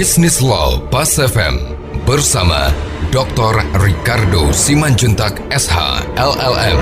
Business Law Pas FM bersama Dr. Ricardo Simanjuntak SH LLM.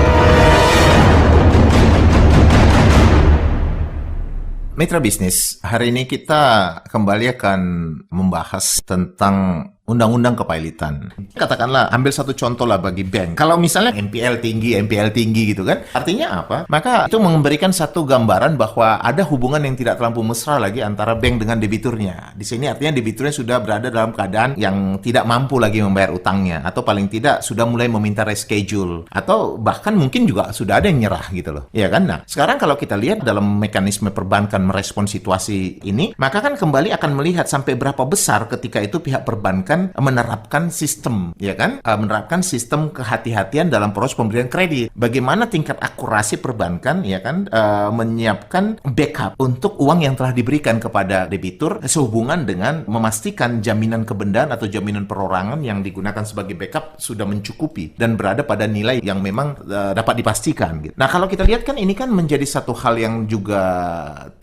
Mitra bisnis, hari ini kita kembali akan membahas tentang undang-undang kepailitan. Katakanlah, ambil satu contoh lah bagi bank. Kalau misalnya NPL tinggi gitu kan, artinya apa? Maka itu memberikan satu gambaran bahwa ada hubungan yang tidak terlampau mesra lagi antara bank dengan debiturnya. Di sini artinya debiturnya sudah berada dalam keadaan yang tidak mampu lagi membayar utangnya, atau paling tidak sudah mulai meminta reschedule, atau bahkan mungkin juga sudah ada yang nyerah gitu loh. Ya kan? Nah, sekarang kalau kita lihat dalam mekanisme perbankan merespon situasi ini, maka kan kembali akan melihat sampai berapa besar ketika itu pihak perbankan menerapkan sistem, ya kan? Menerapkan sistem kehati-hatian dalam proses pemberian kredit. Bagaimana tingkat akurasi perbankan, ya kan? Menyiapkan backup untuk uang yang telah diberikan kepada debitur sehubungan dengan memastikan jaminan kebendaan atau jaminan perorangan yang digunakan sebagai backup sudah mencukupi dan berada pada nilai yang memang dapat dipastikan. Gitu. Nah, kalau kita lihat kan ini kan menjadi satu hal yang juga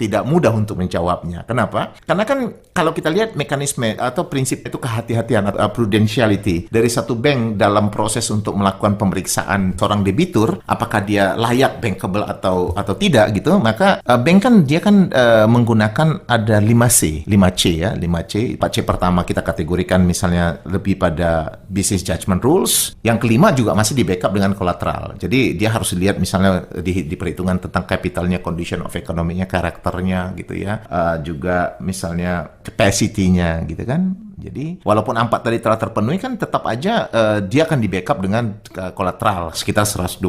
tidak mudah untuk menjawabnya. Kenapa? Karena kan kalau kita lihat mekanisme atau prinsip itu kehati-hatian atau prudentiality dari satu bank dalam proses untuk melakukan pemeriksaan seorang debitur, apakah dia layak bankable atau tidak gitu, maka bank kan dia kan menggunakan ada 5C ya, 5C. 4C pertama kita kategorikan misalnya lebih pada business judgment rules, yang kelima juga masih di backup dengan kolateral. Jadi dia harus lihat misalnya di perhitungan tentang capitalnya, condition of economy-nya, karakternya gitu ya, juga misalnya capacity-nya gitu kan. Jadi walaupun 4 tadi telah terpenuhi kan tetap aja dia akan di backup dengan kolateral sekitar 125%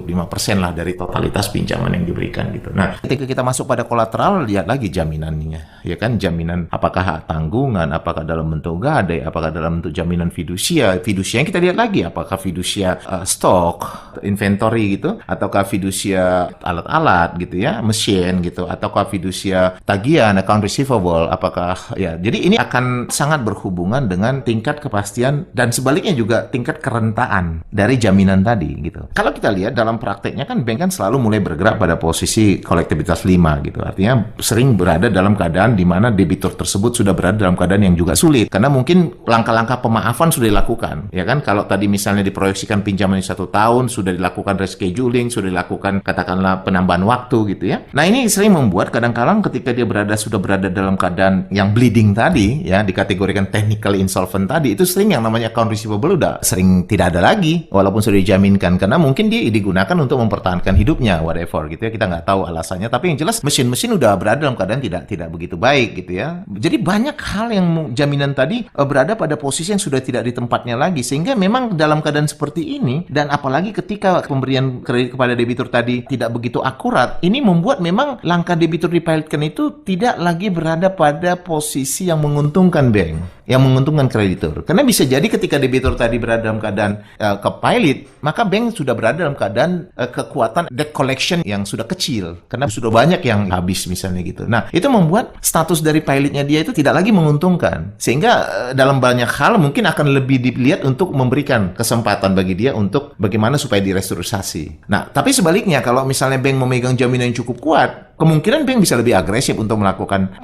lah dari totalitas pinjaman yang diberikan gitu. Nah, ketika kita masuk pada kolateral, lihat lagi jaminannya, ya kan, jaminan apakah hak tanggungan, apakah dalam bentuk gadai, apakah dalam bentuk jaminan fidusia. Fidusia yang kita lihat lagi apakah fidusia stok, inventory gitu, ataukah fidusia alat-alat gitu ya, mesin gitu, ataukah fidusia tagihan, account receivable, apakah ya. Jadi ini akan sangat berhubungan dengan tingkat kepastian dan sebaliknya juga tingkat kerentaan dari jaminan tadi gitu. Kalau kita lihat dalam prakteknya kan bank kan selalu mulai bergerak pada posisi kolektivitas 5 gitu. Artinya sering berada dalam keadaan di mana debitur tersebut sudah berada dalam keadaan yang juga sulit karena mungkin langkah-langkah pemaafan sudah dilakukan. Ya kan, kalau tadi misalnya diproyeksikan pinjaman 1 tahun sudah dilakukan rescheduling, sudah dilakukan katakanlah penambahan waktu gitu ya. Nah, ini sering membuat kadang-kadang ketika dia sudah berada dalam keadaan yang bleeding tadi ya, dikategorikan technical insolvent tadi, itu sering yang namanya account receivable udah sering tidak ada lagi walaupun sudah dijaminkan karena mungkin dia digunakan untuk mempertahankan hidupnya whatever gitu ya, kita nggak tahu alasannya, tapi yang jelas mesin-mesin udah berada dalam keadaan tidak begitu baik gitu ya. Jadi banyak hal yang jaminan tadi berada pada posisi yang sudah tidak di tempatnya lagi, sehingga memang dalam keadaan seperti ini dan apalagi ketika pemberian kredit kepada debitur tadi tidak begitu akurat, ini membuat memang langkah debitur dipilotkan itu tidak lagi berada pada posisi yang menguntungkan bank, yang menguntungkan kreditur. Karena bisa jadi ketika debitur tadi berada dalam keadaan kepilot, maka bank sudah berada dalam keadaan kekuatan debt collection yang sudah kecil. Karena sudah banyak yang habis misalnya gitu. Nah, itu membuat status dari pilotnya dia itu tidak lagi menguntungkan. Sehingga dalam banyak hal mungkin akan lebih dilihat untuk memberikan kesempatan bagi dia untuk bagaimana supaya direstrukturisasi. Nah, tapi sebaliknya kalau misalnya bank memegang jaminan yang cukup kuat, kemungkinan bank bisa lebih agresif untuk melakukan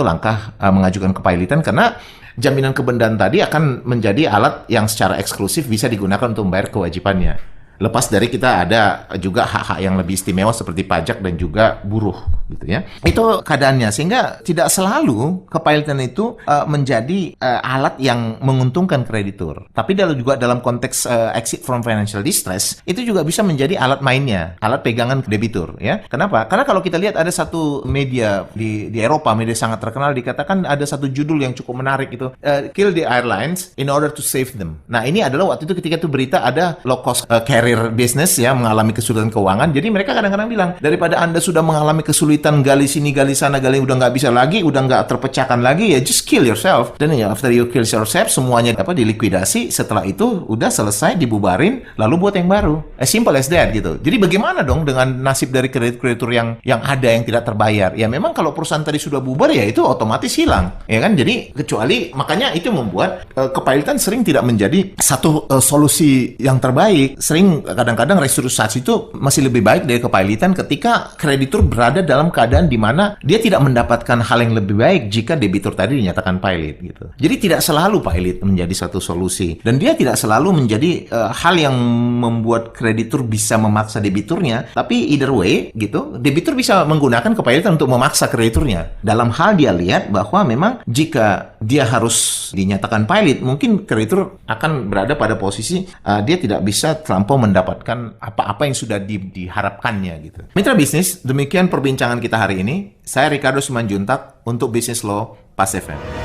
langkah mengajukan kepilotan karena jaminan kebendaan tadi akan menjadi alat yang secara eksklusif bisa digunakan untuk membayar kewajibannya. Lepas dari kita ada juga hak-hak yang lebih istimewa seperti pajak dan juga buruh gitu ya. Itu keadaannya, sehingga tidak selalu kepilotan itu menjadi alat yang menguntungkan kreditur. Tapi juga dalam konteks exit from financial distress itu juga bisa menjadi alat mainnya, alat pegangan debitur ya. Kenapa? Karena kalau kita lihat ada satu media di Eropa, media sangat terkenal, dikatakan ada satu judul yang cukup menarik itu, Kill the Airlines in order to save them. Nah, ini adalah waktu itu ketika itu berita ada low cost carrier business ya mengalami kesulitan keuangan. Jadi mereka kadang-kadang bilang, daripada Anda sudah mengalami kesulitan gali sini, gali sana, gali udah nggak bisa lagi, udah nggak terpecahkan lagi, ya just kill yourself. Dan ya after you kill yourself, semuanya dilikuidasi. Setelah itu udah selesai, dibubarin, lalu buat yang baru. As simple as that gitu. Jadi bagaimana dong dengan nasib dari kreditur yang ada yang tidak terbayar? Ya memang kalau perusahaan tadi sudah bubar ya itu otomatis hilang, ya kan? Jadi kecuali makanya itu membuat kepilotan sering tidak menjadi satu solusi yang terbaik. Sering mungkin kadang-kadang restrukturisasi itu masih lebih baik dari kepailitan ketika kreditur berada dalam keadaan di mana dia tidak mendapatkan hal yang lebih baik jika debitur tadi dinyatakan pailit gitu. Jadi tidak selalu pailit menjadi satu solusi, dan dia tidak selalu menjadi hal yang membuat kreditur bisa memaksa debiturnya. Tapi either way gitu, debitur bisa menggunakan kepailitan untuk memaksa krediturnya. Dalam hal dia lihat bahwa memang jika dia harus dinyatakan pailit, mungkin kreditur akan berada pada posisi dia tidak bisa terlampau mendapatkan apa-apa yang sudah diharapkannya gitu. Mitra bisnis, demikian perbincangan kita hari ini. Saya Ricardo Simanjuntak untuk Business Law Pas FM.